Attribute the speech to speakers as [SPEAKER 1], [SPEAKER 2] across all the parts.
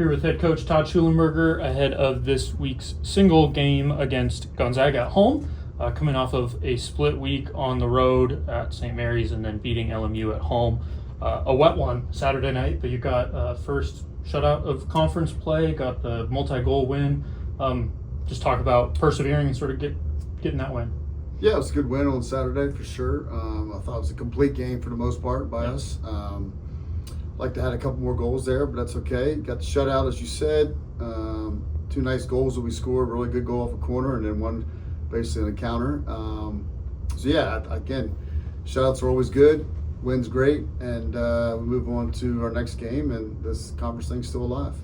[SPEAKER 1] Here with head coach Todd Shulenberger ahead of this week's single game against Gonzaga at home, coming off of a split week on the road at St. Mary's and then beating LMU at home. A wet one Saturday night, but you got first shutout of conference play, got the multi-goal win. Just talk about persevering and sort of getting that win.
[SPEAKER 2] Yeah, it was a good win on Saturday for sure. I thought it was a complete game for the most part by us. Like to have a couple more goals there, but that's okay. Got the shutout, as you said. Two nice goals that we scored. Really good goal off a corner, and then one basically on a counter. So yeah, again, shutouts are always good. Wins great, and we move on to our next game, and this conference thing's still alive.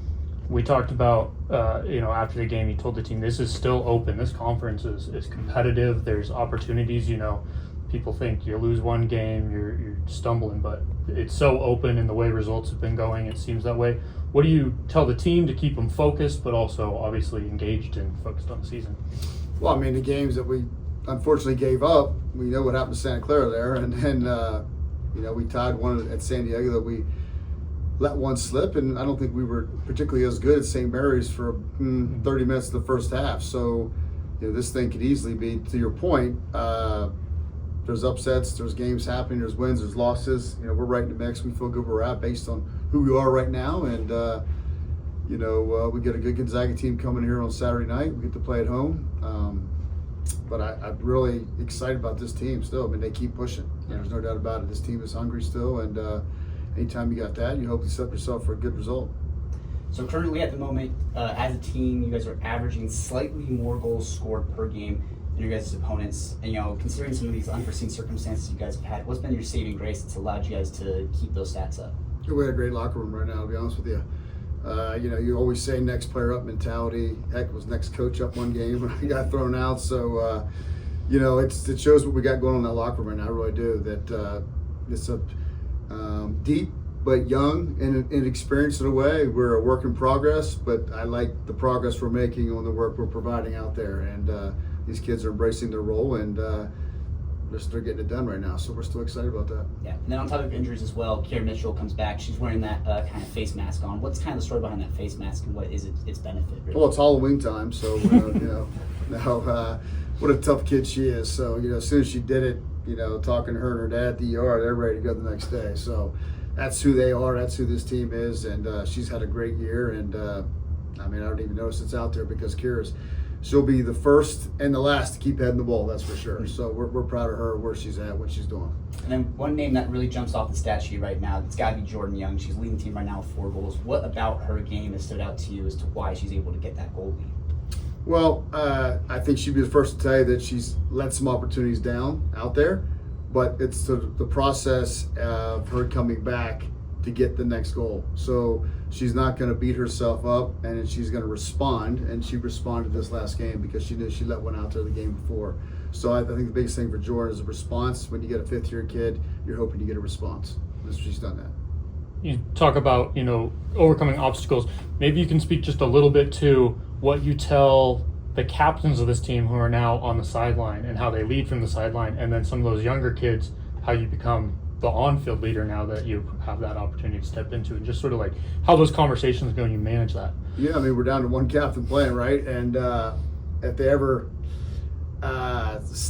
[SPEAKER 1] We talked about, after the game, you told the team this is still open. This conference is competitive. There's opportunities. People think you lose one game, you're stumbling, but it's so open in the way results have been going. It seems that way. What do you tell the team to keep them focused, but also obviously engaged and focused on the season?
[SPEAKER 2] Well, I mean, the games that we unfortunately gave up, we know what happened to Santa Clara there, and then we tied one at San Diego that we let one slip, and I don't think we were particularly as good at St. Mary's for 30 minutes of the first half. So, this thing could easily be, to your point, there's upsets, there's games happening, there's wins, there's losses. We're right in the mix. We feel good where we're at based on who we are right now, and we get a good Gonzaga team coming here on Saturday night. We get to play at home. But I'm really excited about this team still. I mean, they keep pushing. There's no doubt about it. This team is hungry still, and anytime you got that, you hope you set yourself for a good result.
[SPEAKER 3] So currently at the moment, as a team, you guys are averaging slightly more goals scored per game than your guys' opponents. And, considering some of these unforeseen circumstances you guys have had, what's been your saving grace that's allowed you guys to keep those stats up?
[SPEAKER 2] We had a great locker room right now, to be honest with you. You always say next player up mentality. Heck, was next coach up one game when I got thrown out. So, it shows what we got going on in that locker room right now. I really do. That it's a deep but young and inexperienced in a way. We're a work in progress, but I like the progress we're making on the work we're providing out there. And these kids are embracing their role, and they're getting it done right now. So we're still excited about that.
[SPEAKER 3] Yeah. And then on top of injuries as well, Kiera Mitchell comes back. She's wearing that kind of face mask on. What's kind of the story behind that face mask, and what is its benefit? Really?
[SPEAKER 2] Well, it's Halloween time, so what a tough kid she is. So as soon as she did it, talking to her and her dad at the ER, they're ready to go the next day. So that's who they are. That's who this team is, and she's had a great year. And I don't even notice it's out there because she'll be the first and the last to keep heading the ball, that's for sure. So we're proud of her, where she's at, what she's doing.
[SPEAKER 3] And then one name that really jumps off the stat sheet right now, it's got to be Jordan Young. She's leading the team right now with 4 goals. What about her game has stood out to you as to why she's able to get that goal lead?
[SPEAKER 2] Well, I think she'd be the first to tell you that she's let some opportunities down out there, but it's the process of her coming back to get the next goal. So she's not going to beat herself up, and she's going to respond, and she responded this last game because she knew she let one out there the game before. So I think the biggest thing for Jordan is a response. When you get a 5th-year kid, you're hoping you get a response. She's done that.
[SPEAKER 1] You talk about, overcoming obstacles. Maybe you can speak just a little bit to what you tell the captains of this team who are now on the sideline and how they lead from the sideline, and then some of those younger kids, how you become the on-field leader now that you have that opportunity to step into, and just sort of like how those conversations go and you manage that.
[SPEAKER 2] Yeah, we're down to one captain playing, right? And if they ever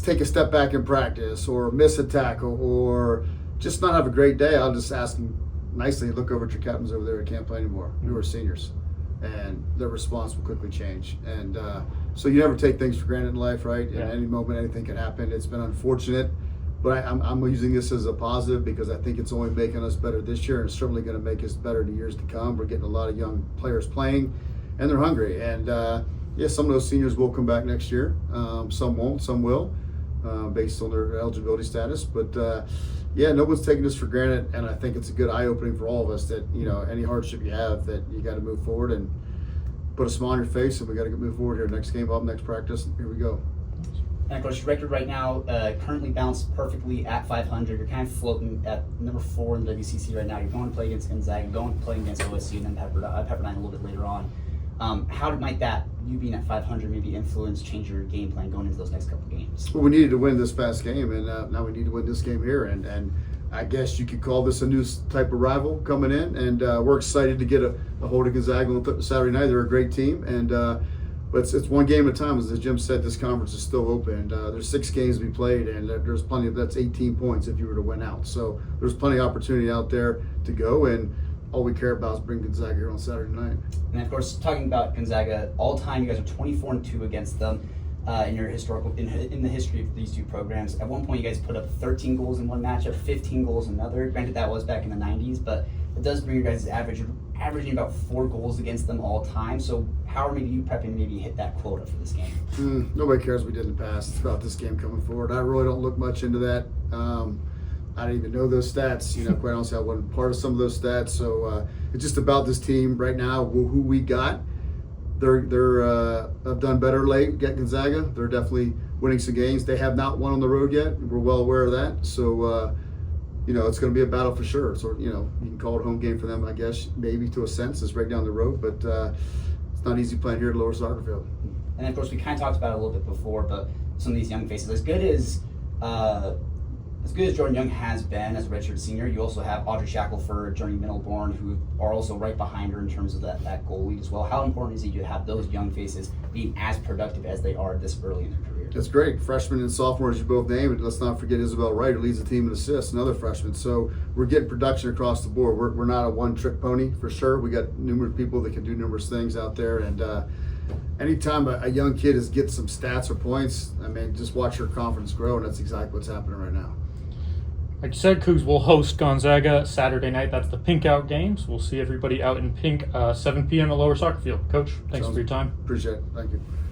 [SPEAKER 2] take a step back in practice or miss a tackle or just not have a great day, I'll just ask them nicely, look over at your captains over there who can't play anymore, who are seniors. And their response will quickly change. And so you never take things for granted in life, right?
[SPEAKER 1] Yeah.
[SPEAKER 2] At any moment, anything can happen. It's been unfortunate, but I'm using this as a positive because I think it's only making us better this year, and it's certainly going to make us better in the years to come. We're getting a lot of young players playing, and they're hungry. And some of those seniors will come back next year. Some won't, some will, based on their eligibility status. But no one's taking this for granted, and I think it's a good eye-opening for all of us that any hardship you have, that you got to move forward and put a smile on your face, and we got to move forward here. Next game up, next practice, and here we go.
[SPEAKER 3] And of course, your record right now currently balanced perfectly at 500. You're kind of floating at number 4 in the WCC right now. You're going to play against Gonzaga, going to play against WSU, and then Pepperdine a little bit later on. How might that, you being at 500, maybe influence, change your game plan going into those next couple games?
[SPEAKER 2] Well, we needed to win this past game, and now we need to win this game here. And I guess you could call this a new type of rival coming in, and we're excited to get a hold of Gonzaga on Saturday night. They're a great team, and but it's one game at a time. As Jim said, this conference is still open. There's 6 games to be played, and there's plenty of that's 18 points if you were to win out. So there's plenty of opportunity out there to go, and all we care about is bring Gonzaga here on Saturday night.
[SPEAKER 3] And of course, talking about Gonzaga, all time you guys are 24-2 against them. In your in the history of these two programs, at one point you guys put up 13 goals in one matchup, 15 goals in another. Granted, that was back in the 90s, but it does bring your guys' averaging about 4 goals against them all time. So how are maybe you prepping to maybe hit that quota for this game?
[SPEAKER 2] Nobody cares what we did in the past. It's about this game coming forward. I really don't look much into that. I didn't even know those stats. Quite honestly, I wasn't part of some of those stats. So it's just about this team right now, who we got. They're have done better late. Get Gonzaga. They're definitely winning some games. They have not won on the road yet. We're well aware of that. So it's going to be a battle for sure. So you can call it a home game for them, I guess, maybe to a sense. It's right down the road, but it's not easy playing here at Lower Soccer Field.
[SPEAKER 3] And of course, we kind of talked about it a little bit before, but some of these young faces, as good as Jordan Young has been as a redshirt senior, you also have Audrey Shackelford, Journey Middleborn, who are also right behind her in terms of that goal lead as well. How important is it to have those young faces being as productive as they are this early in their career?
[SPEAKER 2] That's great. Freshmen and sophomores, you both named it. Let's not forget Isabel Wright, who leads the team in assists, another freshman. So we're getting production across the board. We're not a one-trick pony for sure. We got numerous people that can do numerous things out there, and anytime a young kid is getting some stats or points, just watch her confidence grow, and that's exactly what's happening right now.
[SPEAKER 1] Like you said, Cougs will host Gonzaga Saturday night. That's the Pink Out games. We'll see everybody out in pink, 7 p.m. at Lower Soccer Field. Coach, thanks for your time.
[SPEAKER 2] Appreciate it. Thank you.